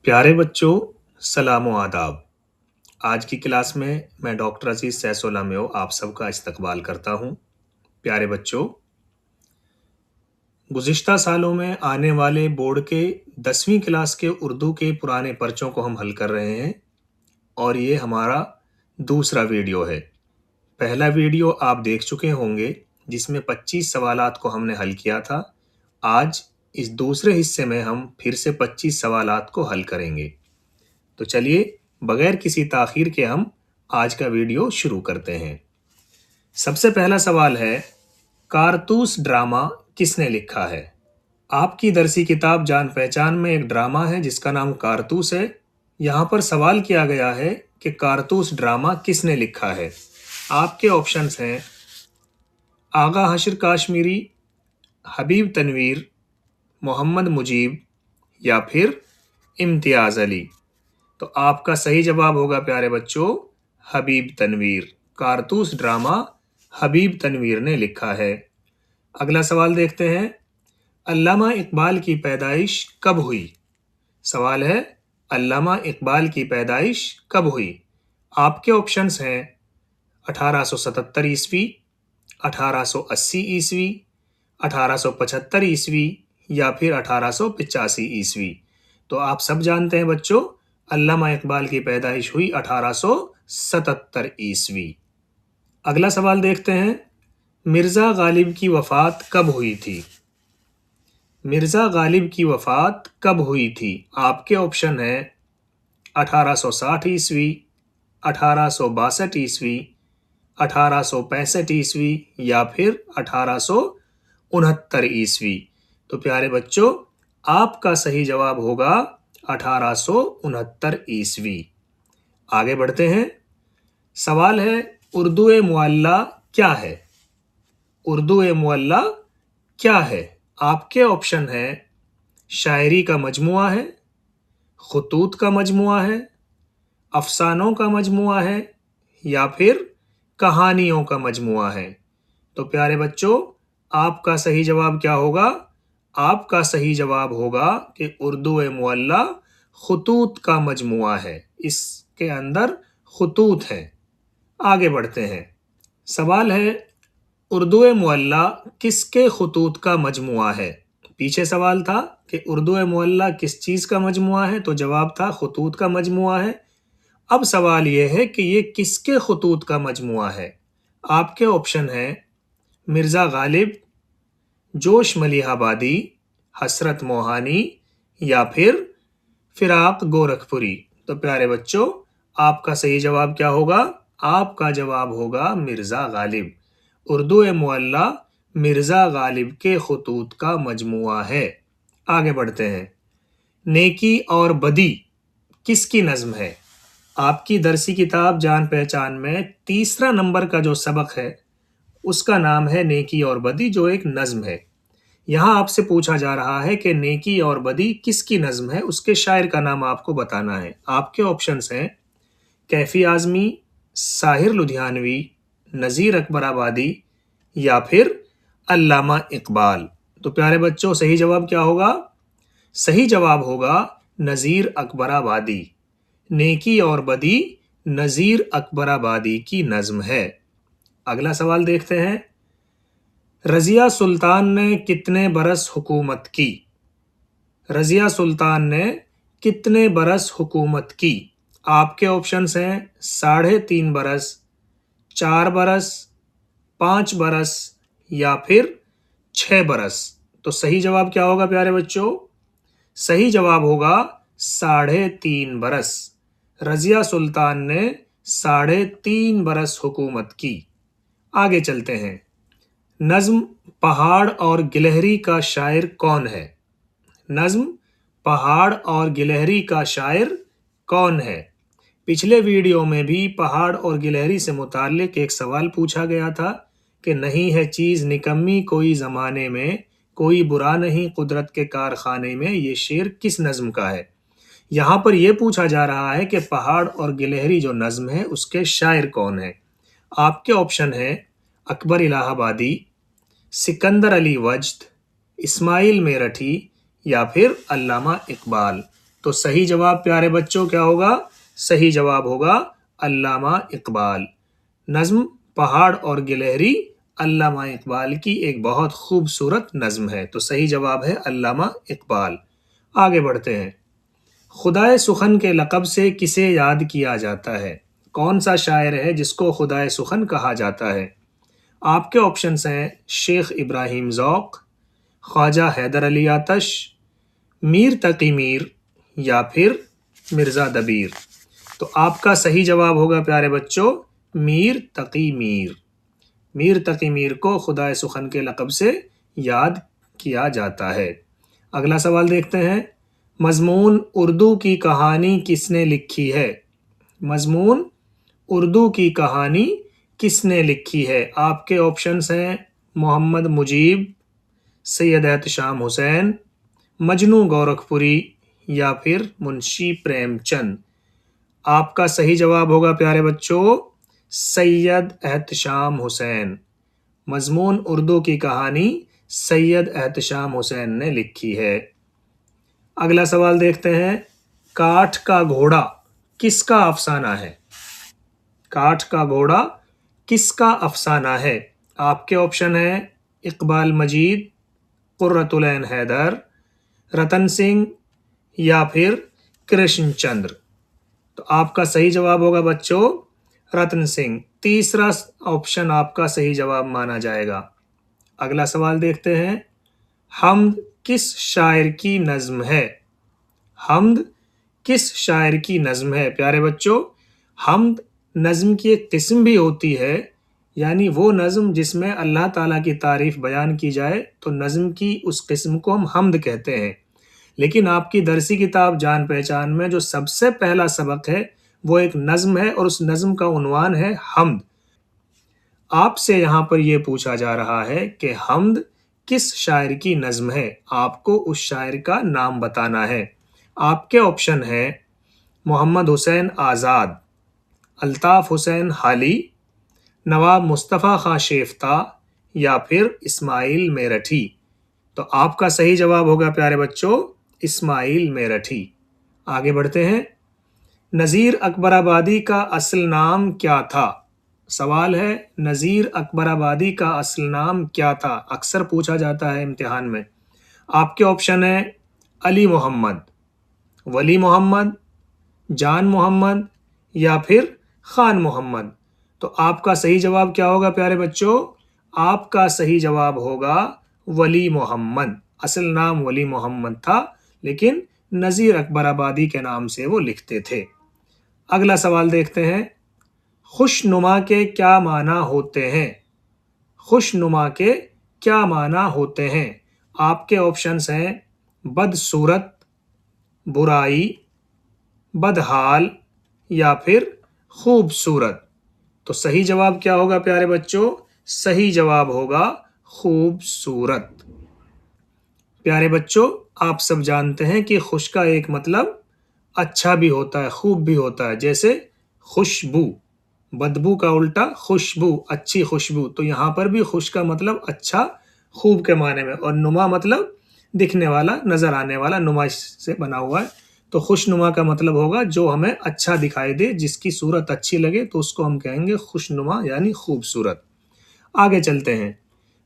प्यारे बच्चों, सलाम व आदाब। आज की क्लास में मैं डॉक्टर अजीज सैसोलामेओ आप सबका इस्तकबाल करता हूँ। प्यारे बच्चों, गुज़िश्ता सालों में आने वाले बोर्ड के 10वीं क्लास के उर्दू के पुराने पर्चों को हम हल कर रहे हैं और ये हमारा दूसरा वीडियो है। पहला वीडियो आप देख चुके होंगे जिसमें 25 सवालात को हमने हल किया था। आज इस दूसरे हिस्से में हम फिर से 25 सवालात को हल करेंगे। तो चलिए बगैर किसी ताखीर के हम आज का वीडियो शुरू करते हैं। सबसे पहला सवाल है, कारतूस ड्रामा किसने लिखा है? आपकी दरसी किताब जान पहचान में एक ड्रामा है जिसका नाम कारतूस है। यहाँ पर सवाल किया गया है कि कारतूस ड्रामा किसने लिखा है। आपके ऑप्शंस हैं आगा हशर काश्मीरी, हबीब तनवीर, मोहम्मद मुजीब या फिर इम्तियाज़ अली। तो आपका सही जवाब होगा प्यारे बच्चों, हबीब तनवीर। कारतूस ड्रामा हबीब तनवीर ने लिखा है। अगला सवाल देखते हैं, अल्लामा इकबाल की पैदाइश कब हुई? सवाल है, अल्लामा इकबाल की पैदाइश कब हुई? आपके ऑप्शंस हैं 1877 ईस्वी, 1880 ईस्वी, 1875 ईस्वी या फिर 1885 ईस्वी। तो आप सब जानते हैं बच्चों, अल्लामा इकबाल की पैदाइश हुई 1877 ईस्वी। अगला सवाल देखते हैं, मिर्ज़ा गालिब की वफ़ात कब हुई थी? मिर्ज़ा गालिब की वफ़ात कब हुई थी? आपके ऑप्शन हैं 1860 ईस्वी, 1862 ईस्वी, 1865 ईस्वी या फिर 1869 ईस्वी। तो प्यारे बच्चों, आपका सही जवाब होगा 1869 ईस्वी। आगे बढ़ते हैं। सवाल है, उर्दू मुअल्ला क्या है? उर्दू मुअल्ला क्या है? आपके ऑप्शन है शायरी का मजमुआ है, खुतूत का मजमुआ है, अफसानों का मजमुआ है या फिर कहानियों का मजमुआ है। तो प्यारे बच्चों, आपका सही जवाब क्या होगा? आपका सही जवाब होगा कि उर्दू मुअल्ला खुतूत का मजमुआ है। इसके अंदर खुतूत है। आगे बढ़ते हैं। सवाल है, उर्दू मुअल्ला किसके खुतूत का मजमुआ है? पीछे सवाल था कि उर्दू मुअल्ला किस चीज़ का मजमुआ है, तो जवाब था खुतूत का मजमुआ है। अब सवाल यह है कि ये किसके खुतूत का मजमुआ है? आपके ऑप्शन है मिर्ज़ा गालिब, जोश मलिहाबादी, हसरत मोहानी या फिर फिराक गोरखपुरी। तो प्यारे बच्चों, आपका सही जवाब क्या होगा? आपका जवाब होगा मिर्ज़ा गालिब। उर्दू मुअल्ला मिर्ज़ा गालिब के खुतूत का मजमुआ है। आगे बढ़ते हैं। नेकी और बदी किसकी नज़्म है? आपकी दरसी किताब जान पहचान में तीसरा नंबर का जो सबक है उसका नाम है नेकी और बदी, जो एक नज़्म है। यहाँ आपसे पूछा जा रहा है कि नेकी और बदी किसकी नज़्म है, उसके शायर का नाम आपको बताना है। आपके ऑप्शंस हैं कैफी आज़मी, साहिर लुधियानवी, नज़ीर अकबर आबादी या फिर अल्लामा इकबाल। तो प्यारे बच्चों, सही जवाब क्या होगा? सही जवाब होगा नज़ीर अकबर आबादी। नेकी और बदी नज़ीर अकबर आबादी की नज़्म है। अगला सवाल देखते हैं। रज़िया सुल्तान ने कितने बरस हुकूमत की? रज़िया सुल्तान ने कितने बरस हुकूमत की? आपके ऑप्शंस हैं 3.5 बरस, 4 बरस, 5 बरस या फिर 6 बरस। तो सही जवाब क्या होगा प्यारे बच्चों? सही जवाब होगा 3.5 बरस। रज़िया सुल्तान ने 3.5 बरस हुकूमत की। आगे चलते हैं। नज़्म पहाड़ और गिलहरी का शायर कौन है? नज़्म पहाड़ और गिलहरी का शायर कौन है? पिछले वीडियो में भी पहाड़ और गिलहरी से मुताल्लिक एक सवाल पूछा गया था कि नहीं है चीज़ निकम्मी कोई ज़माने में, कोई बुरा नहीं कुदरत के कारखाने में। ये शेर किस नज़्म का है? यहाँ पर यह पूछा जा रहा है कि पहाड़ और गिलहरी जो नज़्म है उसके शायर कौन है। आपके ऑप्शन है अकबर इलाहाबादी, सिकंदर अली वजद, इस्माइल मेरठी या फिर अल्लामा इकबाल। तो सही जवाब प्यारे बच्चों क्या होगा? सही जवाब होगा अल्लामा इकबाल। नज्म पहाड़ और गिलहरी अल्लामा इकबाल की एक बहुत खूबसूरत नज्म है। तो सही जवाब है अल्लामा इकबाल। आगे बढ़ते हैं। खुदाए सुखन के लक़ब से किसे याद किया जाता है? कौन सा शायर है जिसको खुदाए सुखन कहा जाता है? आपके ऑप्शंस हैं शेख इब्राहिम ज़ौक़, ख्वाजा हैदर अली आतश, मीर तकी मीर या फिर मिर्ज़ा दबीर। तो आपका सही जवाब होगा प्यारे बच्चों मीर तकी मीर। मीर तकी मीर को खुदाए सुखन के लक़ब से याद किया जाता है। अगला सवाल देखते हैं। मज़मून उर्दू की कहानी किसने लिखी है? मज़मून उर्दू की कहानी किसने लिखी है? आपके ऑप्शंस हैं मोहम्मद मुजीब, सैयद एहतशाम हुसैन, मजनू गोरखपुरी या फिर मुंशी प्रेमचंद। आपका सही जवाब होगा प्यारे बच्चों सैयद एहतशाम हुसैन। मज़मून उर्दू की कहानी सैयद एहतशाम हुसैन ने लिखी है। अगला सवाल देखते हैं। काठ का घोड़ा किसका अफसाना है? काठ का घोड़ा किसका अफसाना है? आपके ऑप्शन हैं इकबाल मजीद, कुर्रतुल ऐन हैदर, रतन सिंह या फिर कृष्णचंद्र। तो आपका सही जवाब होगा बच्चों रतन सिंह। तीसरा ऑप्शन आपका सही जवाब माना जाएगा। अगला सवाल देखते हैं। हम्द किस शायर की नज्म है? हम्द किस शायर की नज्म है? प्यारे बच्चों हम्द नज्म की एक किस्म भी होती है, यानी वो नज्म जिसमें अल्लाह ताला की तारीफ बयान की जाए तो नज्म की उस किस्म को हम हम्द कहते हैं। लेकिन आपकी दरसी किताब जान पहचान में जो सबसे पहला सबक है वो एक नज्म है और उस नज्म का उन्वान है हम्द। आपसे यहाँ पर यह पूछा जा रहा है कि हम्द किस शायर की नज्म है? आपको उस शायर का नाम बताना है। आपके ऑप्शन है मोहम्मद हुसैन आज़ाद, अल्ताफ़ हुसैन हाली, नवाब मुस्तफ़ा खां शेफ्ता या फिर इस्माइल मेरठी। तो आपका सही जवाब होगा प्यारे बच्चों इस्माइल मेरठी। आगे बढ़ते हैं। नज़ीर अकबराबादी का असल नाम क्या था? सवाल है नज़ीर अकबराबादी का असल नाम क्या था? अक्सर पूछा जाता है इम्तिहान में। आपके ऑप्शन है अली मोहम्मद, वली मोहम्मद, जान मोहम्मद या फिर खान मोहम्मद। तो आपका सही जवाब क्या होगा प्यारे बच्चों? आपका सही जवाब होगा वली मोहम्मद। असल नाम वली मोहम्मद था, लेकिन नज़ीर अकबराबादी के नाम से वो लिखते थे। अगला सवाल देखते हैं। खुशनुमा के क्या माना होते हैं? खुशनुमा के क्या माना होते हैं? आपके ऑप्शंस हैं बदसूरत, बुराई, बदहाल या फिर खूबसूरत। तो सही जवाब क्या होगा प्यारे बच्चों? सही जवाब होगा खूबसूरत। प्यारे बच्चों आप सब जानते हैं कि खुश का एक मतलब अच्छा भी होता है, खूब भी होता है। जैसे खुशबू, बदबू का उल्टा खुशबू, अच्छी खुशबू। तो यहाँ पर भी खुश का मतलब अच्छा, खूब के माने में, और नुमा मतलब दिखने वाला, नजर आने वाला, नुमा से बना हुआ है। तो खुशनुमा का मतलब होगा जो हमें अच्छा दिखाई दे, जिसकी सूरत अच्छी लगे तो उसको हम कहेंगे खुशनुमा यानी खूबसूरत। आगे चलते हैं।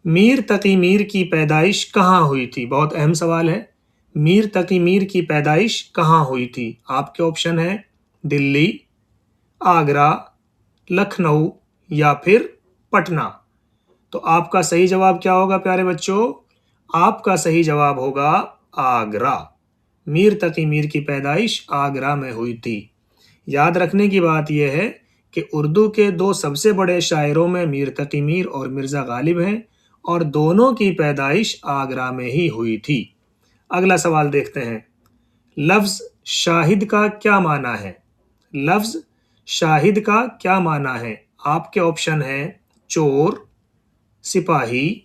मीर तकी मीर की पैदाइश कहाँ हुई थी? बहुत अहम सवाल है। मीर तकी मीर की पैदाइश कहाँ हुई थी? आपके ऑप्शन है दिल्ली, आगरा, लखनऊ या फिर पटना। तो आपका सही जवाब क्या होगा प्यारे बच्चों? आपका सही जवाब होगा आगरा। मीर तकी मीर की पैदाइश आगरा में हुई थी। याद रखने की बात यह है कि उर्दू के दो सबसे बड़े शायरों में मीर तकी मीर और मिर्ज़ा गालिब हैं और दोनों की पैदाइश आगरा में ही हुई थी। अगला सवाल देखते हैं। लफ्ज़ शाहिद का क्या माना है? लफ्ज़ शाहिद का क्या माना है? आपके ऑप्शन हैं चोर, सिपाही,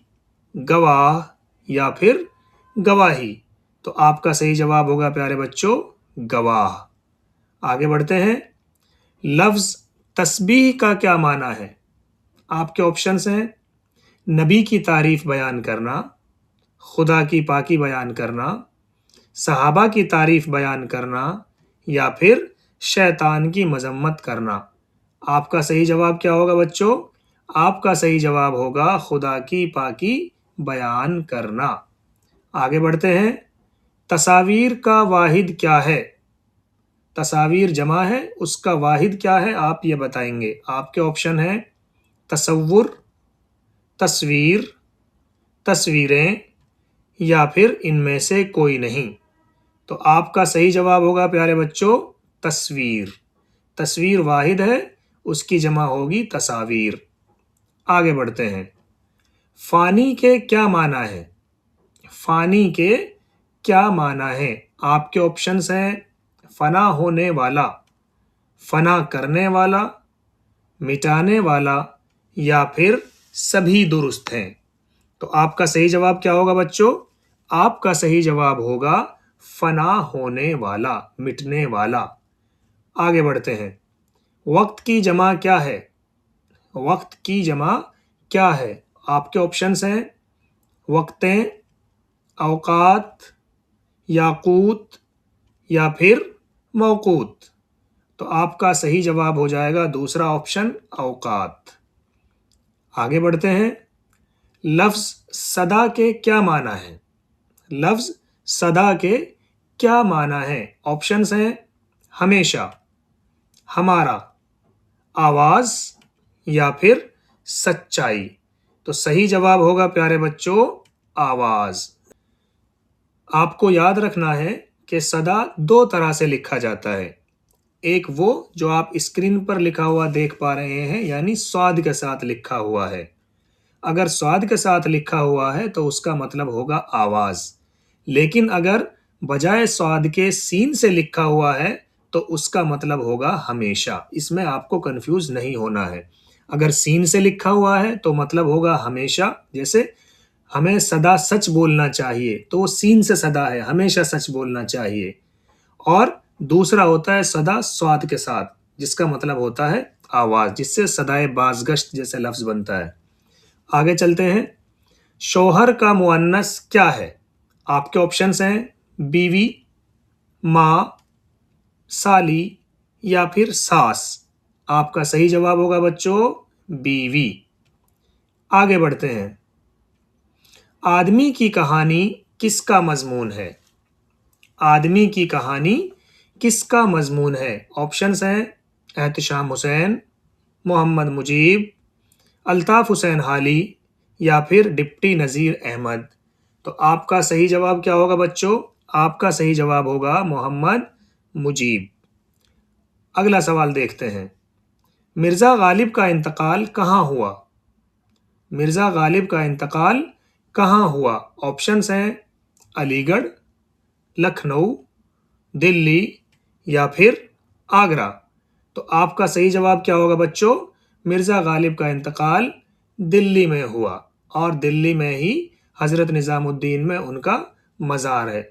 गवाह या फिर गवाही। तो आपका सही जवाब होगा प्यारे बच्चों गवाह। आगे बढ़ते हैं। लफ्ज़ तस्बीह का क्या माना है? आपके ऑप्शंस हैं नबी की तारीफ बयान करना, खुदा की पाकी बयान करना, सहाबा की तारीफ बयान करना या फिर शैतान की मजम्मत करना। आपका सही जवाब क्या होगा बच्चों? आपका सही जवाब होगा खुदा की पाकी बयान करना। आगे बढ़ते हैं। तस्वीर का वाहिद क्या है? तस्वीर जमा है, उसका वाहिद क्या है आप ये बताएंगे। आपके ऑप्शन है तसव्वुर, तस्वीर, तस्वीरें या फिर इनमें से कोई नहीं। तो आपका सही जवाब होगा प्यारे बच्चों तस्वीर। तस्वीर वाहिद है, उसकी जमा होगी तस्वीर। आगे बढ़ते हैं। फानी के क्या माना है? फानी के क्या माना है? आपके ऑप्शंस हैं फना होने वाला, फना करने वाला, मिटाने वाला या फिर सभी दुरुस्त हैं। तो आपका सही जवाब क्या होगा बच्चों? आपका सही जवाब होगा फना होने वाला, मिटने वाला। आगे बढ़ते हैं। वक्त की जमा क्या है? वक्त की जमा क्या है? आपके ऑप्शंस हैं वक्तें, औकात, याकूत या फिर मौकूत। तो आपका सही जवाब हो जाएगा दूसरा ऑप्शन औकात। आगे बढ़ते हैं। लफ्ज सदा के क्या माना है? लफ्ज सदा के क्या माना है? ऑप्शंस हैं हमेशा, हमारा, आवाज या फिर सच्चाई। तो सही जवाब होगा प्यारे बच्चों आवाज। आपको याद रखना है कि सदा दो तरह से लिखा जाता है। एक वो जो आप स्क्रीन पर लिखा हुआ देख पा रहे हैं, यानी स्वाद के साथ लिखा हुआ है। अगर स्वाद के साथ लिखा हुआ है तो उसका मतलब होगा आवाज। लेकिन अगर बजाय स्वाद के सीन से लिखा हुआ है तो उसका मतलब होगा हमेशा। इसमें आपको कंफ्यूज नहीं होना है। अगर सीन से लिखा हुआ है तो मतलब होगा हमेशा। जैसे हमें सदा सच बोलना चाहिए, तो वो सीन से सदा है, हमेशा सच बोलना चाहिए। और दूसरा होता है सदा स्वाद के साथ, जिसका मतलब होता है आवाज, जिससे सदाए बाज़गश्त जैसे लफ्ज बनता है। आगे चलते हैं। शौहर का मुअन्नस क्या है? आपके ऑप्शंस हैं बीवी, माँ, साली या फिर सास। आपका सही जवाब होगा बच्चों बीवी। आगे बढ़ते हैं। आदमी की कहानी किसका मजमून है? आदमी की कहानी किसका मजमून है? ऑप्शंस हैं एहतशाम हुसैन, मोहम्मद मुजीब, अल्ताफ हुसैन हाली या फिर डिप्टी नज़ीर अहमद। तो आपका सही जवाब क्या होगा बच्चों? आपका सही जवाब होगा मोहम्मद मुजीब। अगला सवाल देखते हैं। मिर्ज़ा गालिब का इंतकाल कहाँ हुआ? मिर्ज़ा गालिब का इंतकाल कहाँ हुआ? ऑप्शंस हैं अलीगढ़, लखनऊ, दिल्ली या फिर आगरा। तो आपका सही जवाब क्या होगा बच्चों? मिर्ज़ा गालिब का इंतकाल दिल्ली में हुआ और दिल्ली में ही हज़रत निज़ामुद्दीन में उनका मज़ार है।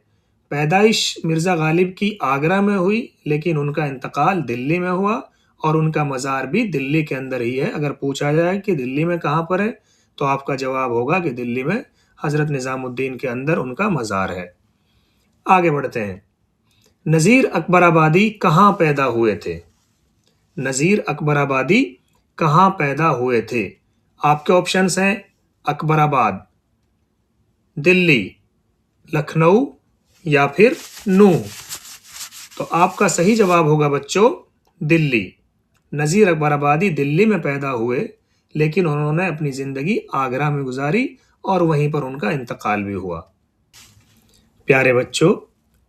पैदाइश मिर्ज़ा गालिब की आगरा में हुई, लेकिन उनका इंतकाल दिल्ली में हुआ और उनका मज़ार भी दिल्ली के अंदर ही है। अगर पूछा जाए कि दिल्ली में कहाँ पर है तो आपका जवाब होगा कि दिल्ली में हज़रत निज़ामुद्दीन के अंदर उनका मज़ार है। आगे बढ़ते हैं। नज़ीर अकबराबादी कहाँ पैदा हुए थे? नज़ीर अकबराबादी कहाँ पैदा हुए थे? आपके ऑप्शंस हैं अकबराबाद, दिल्ली, लखनऊ या फिर नूह। तो आपका सही जवाब होगा बच्चों दिल्ली। नज़ीर अकबराबादी दिल्ली में पैदा हुए, लेकिन उन्होंने अपनी ज़िंदगी आगरा में गुजारी और वहीं पर उनका इंतकाल भी हुआ। प्यारे बच्चों,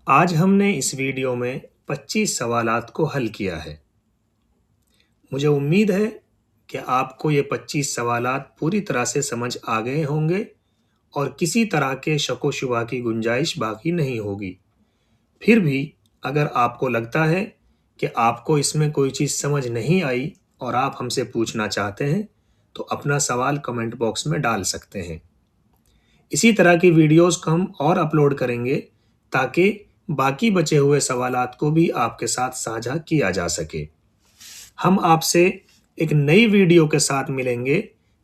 आज हमने इस वीडियो में 25 सवालात को हल किया है। मुझे उम्मीद है कि आपको ये 25 सवालात पूरी तरह से समझ आ गए होंगे और किसी तरह के शक व शुबा की गुंजाइश बाकी नहीं होगी। फिर भी अगर आपको लगता है कि आपको इसमें कोई चीज़ समझ नहीं आई और आप हमसे पूछना चाहते हैं, तो अपना सवाल कमेंट बॉक्स में डाल सकते हैं। इसी तरह की वीडियोस को हम और अपलोड करेंगे ताकि बाकी बचे हुए सवालात को भी आपके साथ साझा किया जा सके। हम आपसे एक नई वीडियो के साथ मिलेंगे।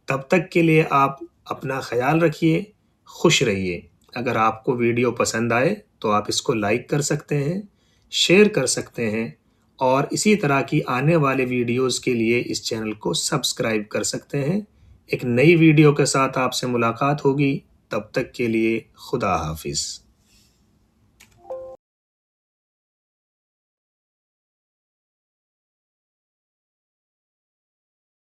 तब तक के लिए आप अपना ख्याल रखिए, खुश रहिए। अगर आपको वीडियो पसंद आए तो आप इसको लाइक कर सकते हैं, शेयर कर सकते हैं और इसी तरह की आने वाले वीडियोज़ के लिए इस चैनल को सब्सक्राइब कर सकते हैं। एक नई वीडियो के साथ आपसे मुलाकात होगी, तब तक के लिए खुदा हाफ़िज़।